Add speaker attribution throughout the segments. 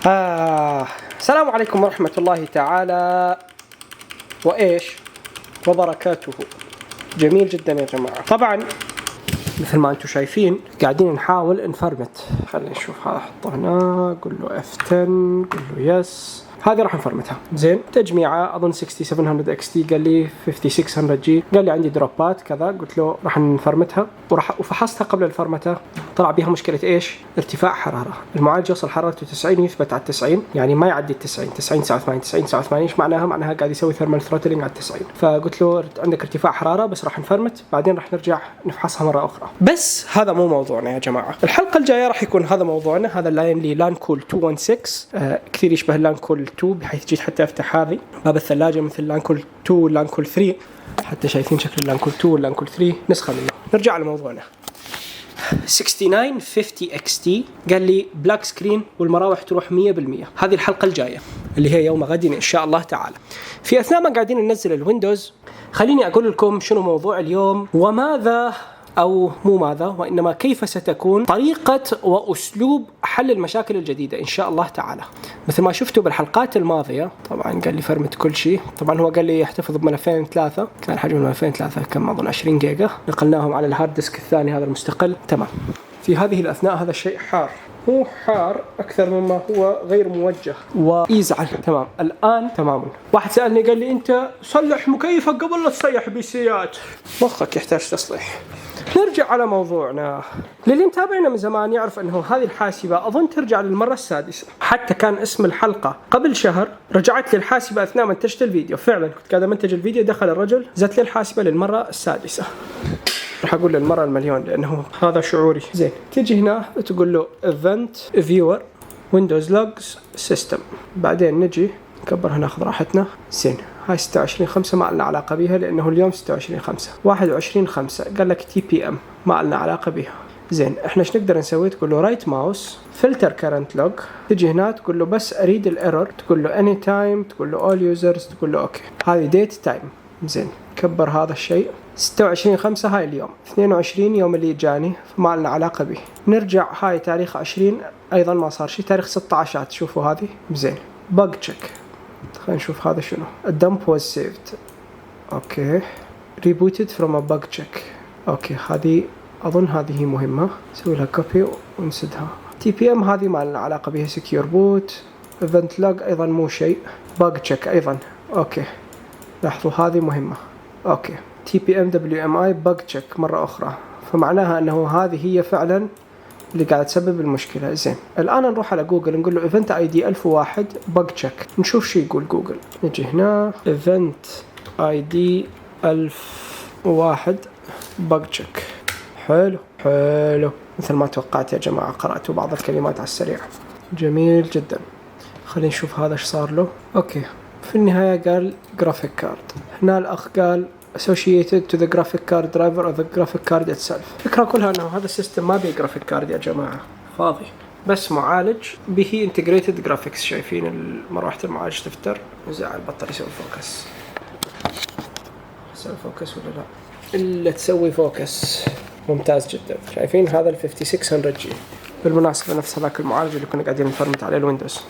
Speaker 1: السلام عليكم ورحمة الله تعالى وبركاته. جميل جدا يا جماعة. طبعا مثل ما انتم شايفين قاعدين نحاول نفرمت. خلينا نشوف هذا، حطه هنا، قل له F10، قل له يس. هذه راح نفرمتها. زين، تجميعة اظن 6700 XT، قال لي 5600G، قال لي عندي دروبات كذا، قلت له راح نفرمتها وفحصتها قبل الفرمته. طلع بيها مشكلة ايش؟ ارتفاع حرارة. المعالج يوصل حرارته 90 ويثبت على 90، يعني ما يعدي 90 89 89. ايش معناها قاعد يسوي ثيرمال ثروتلينج على 90. فقلت له عندك ارتفاع حرارة، بس راح نفرمت بعدين راح نرجع نفحصها مرة أخرى. بس هذا مو موضوعنا يا جماعة. الحلقة الجاية راح يكون هذا موضوعنا. هذا اللاين لي لان كول 216، كثير يشبه اللان كول 2، بحيث جيت حتى افتح هذه باب الثلاجة مثل لان كول 2 واللان كول 3. حتى شايفين شكل اللان كول 2 واللان كول 3 نسخة منه. نرجع لموضوعنا. 6950 XT قال لي بلاك سكرين والمراوح تروح 100%. هذه الحلقة الجاية اللي هي يوم غد إن شاء الله تعالى. في أثناء ما قاعدين ننزل الويندوز، خليني أقول لكم شنو موضوع اليوم، وماذا أو مو ماذا وإنما كيف ستكون طريقة وأسلوب حل المشاكل الجديدة إن شاء الله تعالى. مثل ما شفتوا بالحلقات الماضية، طبعا قال لي فرمت كل شيء. طبعا هو قال لي يحتفظ بملفين 3، كان حجم الملفين 3 كم أظن 20 جيجا، نقلناهم على الهارد ديسك الثاني هذا المستقل. تمام. في هذه الأثناء هذا الشيء حار، مو حار أكثر مما هو غير موجه ويزعل. تمام الآن تماما. واحد سألني قال لي أنت صلح مكيفك قبل لا تصيح بيسيات. مخك يحتاج تصليح. نرجع على موضوعنا. للي متابعنا من زمان يعرف أنه هذه الحاسبة أظن ترجع للمرة السادسة. حتى كان اسم الحلقة قبل شهر رجعت للحاسبة أثناء منتجت الفيديو. فعلا كنت قاعد منتج الفيديو، دخل الرجل زت لي الحاسبة للمرة السادسة. راح أقول للمرة المليون لأنه هذا شعوري. زين، تيجي هنا تقول له Event Viewer Windows Logs System، بعدين نجي نكبرها ناخذ راحتنا. زين، هاي 26/5 ما لنا علاقة بها لأنه اليوم 26/5. 21/5 قال لك TPM ما لنا علاقة بها. زين، احنا ايش نقدر نسوي؟ تقول له رايت ماوس فلتر كرنت لوج، تجي هنا تقول له بس اريد الايرور، تقول له اني تايم، تقول له اول يوزرز، تقول له اوكي. هذه ديت تايم. زين، كبر هذا الشيء. 26/5 هاي اليوم، 22 يوم اللي جاني فما لنا علاقة به. نرجع هاي تاريخ 20 ايضا ما صار شيء. تاريخ 16 تشوفوا هذه. زين، بج تشيك. خلينا نشوف هذا شنو. الدمب was saved. اوكي. rebooted from a bug check. اوكي، هذه اظن هذه مهمة، نسوي لها كوبي ونسدها. تي بي ام هذه ما لنا علاقة بها. secure boot. event log ايضا مو شيء. bug check ايضا. اوكي، لاحظوا هذه مهمة. اوكي، تي بي ام دبليو ام اي bug check مرة اخرى، فمعناها انه هذه هي فعلا اللي قاعد تسبب المشكلة. زين، الآن نروح على جوجل نقول له Event ID 1001 Bug Check، نشوف شو يقول جوجل. نجي هنا Event ID 1001 Bug Check. حلو مثل ما توقعت يا جماعة، قرأتوا بعض الكلمات على السريع. جميل جدا. خلينا نشوف هذا ايش صار له. اوكي، في النهاية قال Graphic Card. هنا الأخ قال associated to the graphic card driver or the graphic card itself. الفكرة كلها انه هذا السيستم ما بيه graphic card يا جماعة، فاضي، بس معالج به integrated graphics. شايفين مروحة المعالج تفتر، وزع البطارية يسوي فوكس. يسوي فوكس ولا لا؟ إلا تسوي فوكس. ممتاز جدا. شايفين هذا ال 5600G بالمناسبة نفس هذاك المعالج اللي كنا قاعدين نفرمت عليه الويندوز.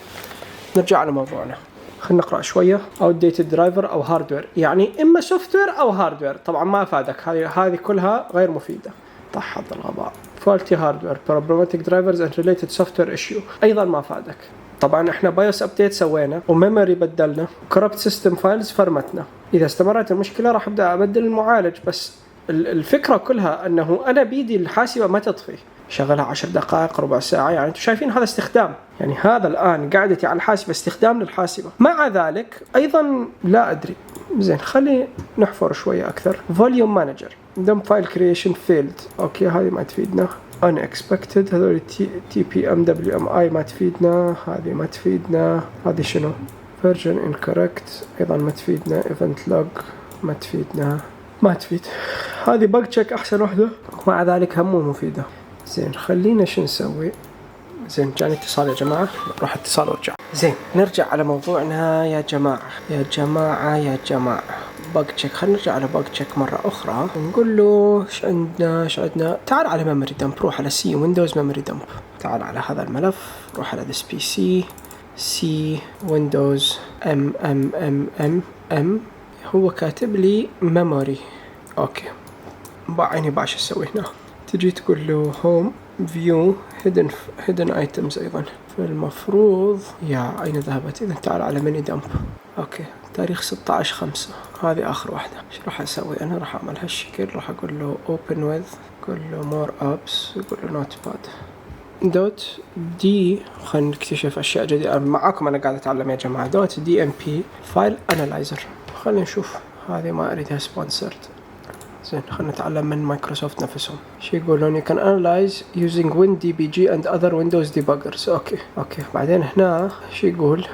Speaker 1: نرجع على موضوعنا. خلينا نقرأ شوية. outdated driver أو hardware، يعني إما software أو hardware. طبعا ما أفادك، هذه كلها غير مفيدة. طحط الغباء. faulty hardware problematic drivers and related software issue أيضا ما أفادك. طبعا إحنا BIOS update سوينا وميموري بدلنا corrupt system files فرمتنا. إذا استمرت المشكلة راح أبدأ أبدل المعالج. بس الفكرة كلها أنه أنا بيدي الحاسبة ما تطفي، شغلها 10 دقائق ربع ساعة. يعني انتم شايفين هذا استخدام، يعني هذا الآن قاعدتي على الحاسبة استخدام للحاسبة. مع ذلك أيضا لا أدري. زين، خلي نحفر شوية أكثر. Volume Manager dump file creation failed. أوكي، هذه ما تفيدنا. unexpected هذول TPM-WMI ما تفيدنا. هذه ما تفيدنا. هذه شنو؟ version incorrect أيضا ما تفيدنا. event log ما تفيدنا. ما تفيد. هذه bug check أحسن واحدة، ومع ذلك هم مو مفيدة. زين، خلينا شو نسوي. زين، جاني اتصال يا جماعة، روح اتصال وارجع. زين، نرجع على موضوعنا يا جماعة. بج تشيك. خلينا نرجع على بج تشيك مرة أخرى ونقول له ايش عندنا. تعال على ميموري دمب، روح على سي ويندوز ميموري دمب. تعال على هذا الملف، روح على this PC سي ويندوز ام ام ام ام ام. هو كاتب لي ميموري. اوكي بعيني باش اسوي هنا. تجي تقول له هوم فيو هيدن ايتمز ايضا. فالمفروض يا اين ذهبت؟ اذا تعال على ميني دمب. اوكي تاريخ 16/5 هذه اخر واحدة. ايش راح اسوي انا؟ راح اعمل هالشكل. راح اقول له open with، اقول له more apps، اقول له notepad دوت دي. خلينا نكتشف اشياء جديدة معاكم. انا قاعد اتعلم يا جماعة. دوت دي ام بي فايل انالايزر. خلينا نشوف. هذه ما اريدها سبونسرد. زين خلينا نتعلم من مايكروسوفت نفسهم. شو يقولون؟ you can analyze using WinDBG and other Windows debuggers. اوكي بعدين هنا شو يقول؟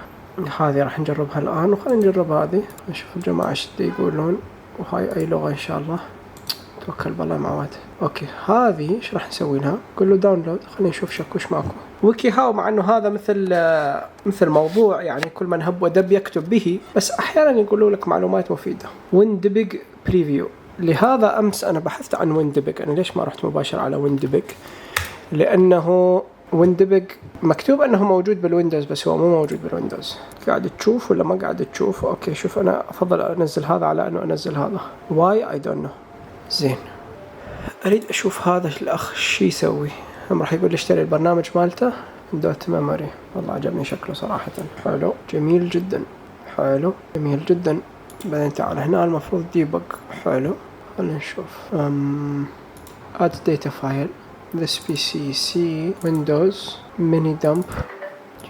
Speaker 1: هذه راح نجربها الان، وخلينا نجرب هذه نشوف الجماعة ايش يقولون. وهاي اي لغة ان شاء الله. توكل بالله معواد. اوكي هذه ايش راح نسوي لها؟ قول له داونلود. خلينا نشوف شكوش ماكو. ويكي هاو مع انه هذا مثل موضوع يعني كل من هب ودب يكتب به، بس احيانا يقولوا لك معلومات مفيدة. WinDbg بريفيو. لهذا امس انا بحثت عن WinDbg. انا ليش ما رحت مباشر على WinDbg؟ لانه WinDbg مكتوب انه موجود بالويندوز بس هو مو موجود بالويندوز. قاعد تشوف ولا ما قاعد تشوف؟ اوكي شوف انا افضل انزل هذا على انه انزل هذا. واي اي دونت نو. زين اريد اشوف هذا الاخ شي يسوي. هم راح يقول لي اشتري البرنامج مالته دوت ميموري. والله عجبني شكله صراحة. حلو جميل جدا. حلو جميل جدا. بعدين تعال هنا المفروض ديبج. حلو خلينا نشوف. add data file this PC C Windows mini dump.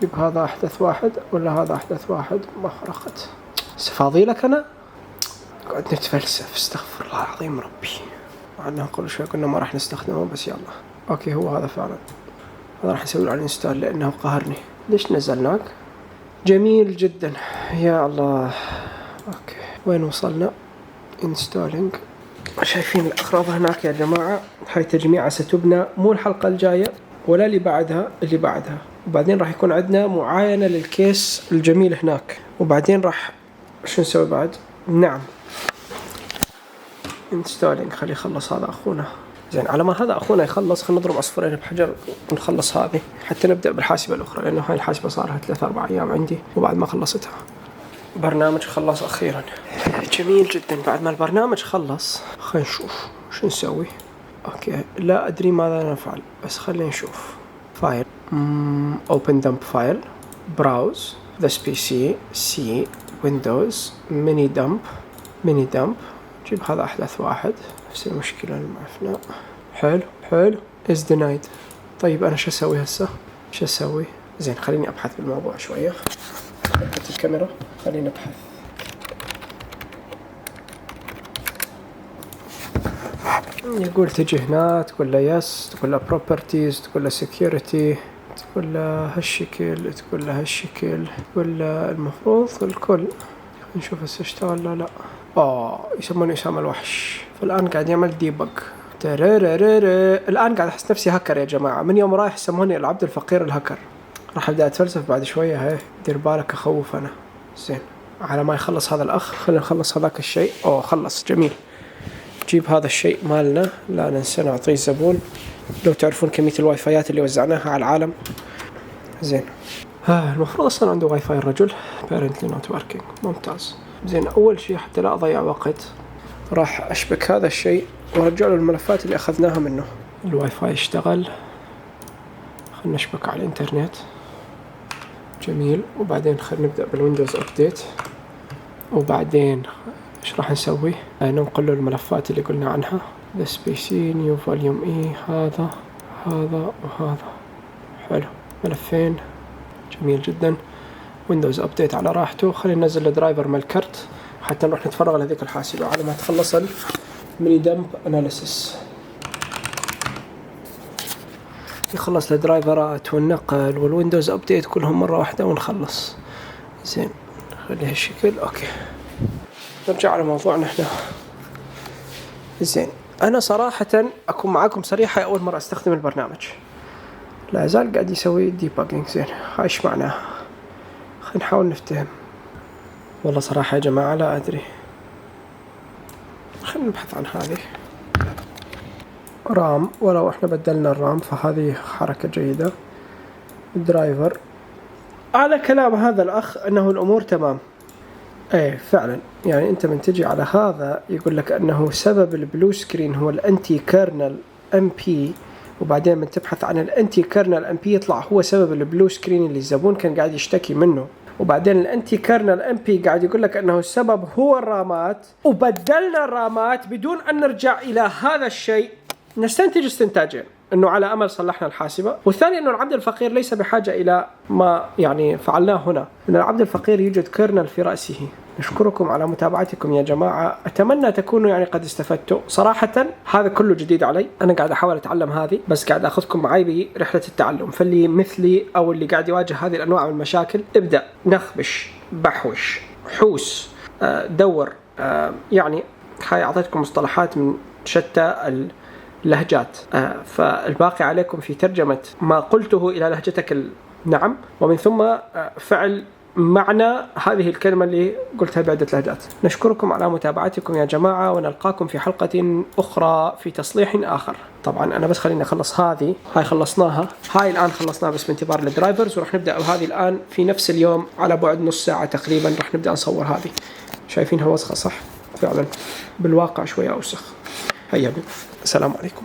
Speaker 1: جيب هذا احدث واحد ولا هذا احدث واحد؟ ما فرقت. سفاضيلك انا قاعد نتفلسف. استغفر الله العظيم ربي. وعنا كل شوي قلنا ما راح نستخدمه بس يلا. اوكي هو هذا فعلا. هذا راح اسوي له على انستال لانه قهرني. ليش نزلناك؟ جميل جدا يا الله. اوكي وين وصلنا؟ انستالينج. شايفين الاغراض هناك يا جماعة. هاي تجميعة ستبنى مو الحلقة الجاية ولا اللي بعدها وبعدين راح يكون عندنا معاينة للكيس الجميل هناك. وبعدين راح شو نسوي بعد؟ نعم انستالينج. خلي يخلص هذا اخونا. زين على ما هذا اخونا يخلص خلينا نضرب عصفورين بحجر ونخلص هذه حتى نبدأ بالحاسبة الاخرى، لانه هاي الحاسبة صارها 3-4 ايام عندي وبعد ما خلصتها. برنامج خلص اخيرا. جميل جدا. بعد ما البرنامج خلص خلينا نشوف شو نسوي. اوكي لا ادري ماذا نفعل بس خلينا نشوف. فايل open dump file browse this PC C Windows mini dump. جيب هذا احدث واحد. نفس المشكلة المعفنة. حلو is denied. طيب انا شو اسوي هسه؟ شو اسوي؟ زين خليني ابحث بالموضوع شوية. حطيت الكاميرا خلينا نبحث. يقول تجي هنا تقول له يس، تقول له بروبرتيز، تقول له سكيورتي، تقول له هالشكل، تقول له هالشكل، تقول له المفروض الكل. نشوف هسه اشتغل ولا لا. يسمونه اسامة الوحش. فالان قاعد يعمل ديبج. الان قاعد احس نفسي هكر يا جماعة. من يوم رايح يسموني العبد الفقير الهكر. راح ابدا اتفلسف بعد شوية. هاي دير بالك اخوف انا. زين على ما يخلص هذا الاخ خلينا نخلص هذاك الشيء. خلص جميل. جيب هذا الشيء مالنا لا ننسى نعطيه زبون. لو تعرفون كمية الواي فايات اللي وزعناها على العالم. زين المفروض اصلا عنده واي فاي الرجل apparently not working. ممتاز. زين اول شيء حتى لا اضيع وقت راح اشبك هذا الشيء وارجع له الملفات اللي اخذناها منه. الواي فاي اشتغل. خلنا نشبك على الانترنت. جميل. وبعدين خلينا نبدأ بالويندوز ابديت. وبعدين ايش راح نسوي؟ ننقل له الملفات اللي قلنا عنها. this PC new volume E. هذا وهذا. حلو ملفين. جميل جدا. ويندوز ابديت على راحته. خلينا ننزل الدرايفر مال الكرت حتى نروح نتفرغ لهذيك الحاسبة على ما تخلص الميني دمب اناليسيس. يخلص الدرايفرات والنقل والويندوز ابديت كلهم مرة واحدة ونخلص. زين خلي هالشكل. اوكي نرجع على موضوعنا احنا. زين انا صراحة اكون معاكم صريحة اول مرة استخدم البرنامج لا زال قاعد يسوي ديباجينج. زين هاي ايش معناه؟ خلينا نحاول نفتهم. والله صراحة يا جماعة لا ادري. خلينا نبحث عن هذه رام. ولو احنا بدلنا الرام فهذه حركة جيدة. درايفر على كلام هذا الأخ أنه الأمور تمام. ايه فعلا، يعني انت من تجي على هذا يقول لك انه سبب البلو سكرين هو الانتي كيرنل ام بي، وبعدين من تبحث عن الانتي كيرنل ام بي يطلع هو سبب البلو سكرين اللي الزبون كان قاعد يشتكي منه، وبعدين الانتي كيرنل ام بي قاعد يقول لك انه السبب هو الرامات، وبدلنا الرامات بدون ان نرجع الى هذا الشيء. نستنتج استنتاجين: انه على امل صلحنا الحاسبه، والثاني انه العبد الفقير ليس بحاجه الى ما يعني فعلناه هنا، ان العبد الفقير يوجد كيرنل في راسه. نشكركم على متابعتكم يا جماعه، اتمنى تكونوا يعني قد استفدتوا. صراحه هذا كله جديد علي، انا قاعد احاول اتعلم هذه، بس قاعد اخذكم معي برحله التعلم. فاللي مثلي او اللي قاعد يواجه هذه الانواع من المشاكل، ابدا نخبش، بحوش، حوس، دور، يعني هاي اعطيتكم مصطلحات من شتى اللهجات، فالباقي عليكم في ترجمة ما قلته إلى لهجتك نعم، ومن ثم فعل معنى هذه الكلمة اللي قلتها بعدة لهجات. نشكركم على متابعتكم يا جماعة، ونلقاكم في حلقة أخرى في تصليح آخر. طبعا أنا بس خليني أخلص هاي خلصناها، هاي الآن خلصناها بس بانتظار الدرايفرز، ورح نبدأ هذه الآن في نفس اليوم على بعد نص ساعة تقريبا رح نبدأ نصور هذه. شايفينها وسخة صح؟ فعلا بالواقع شوية أوسخ. هيا بنا، السلام عليكم.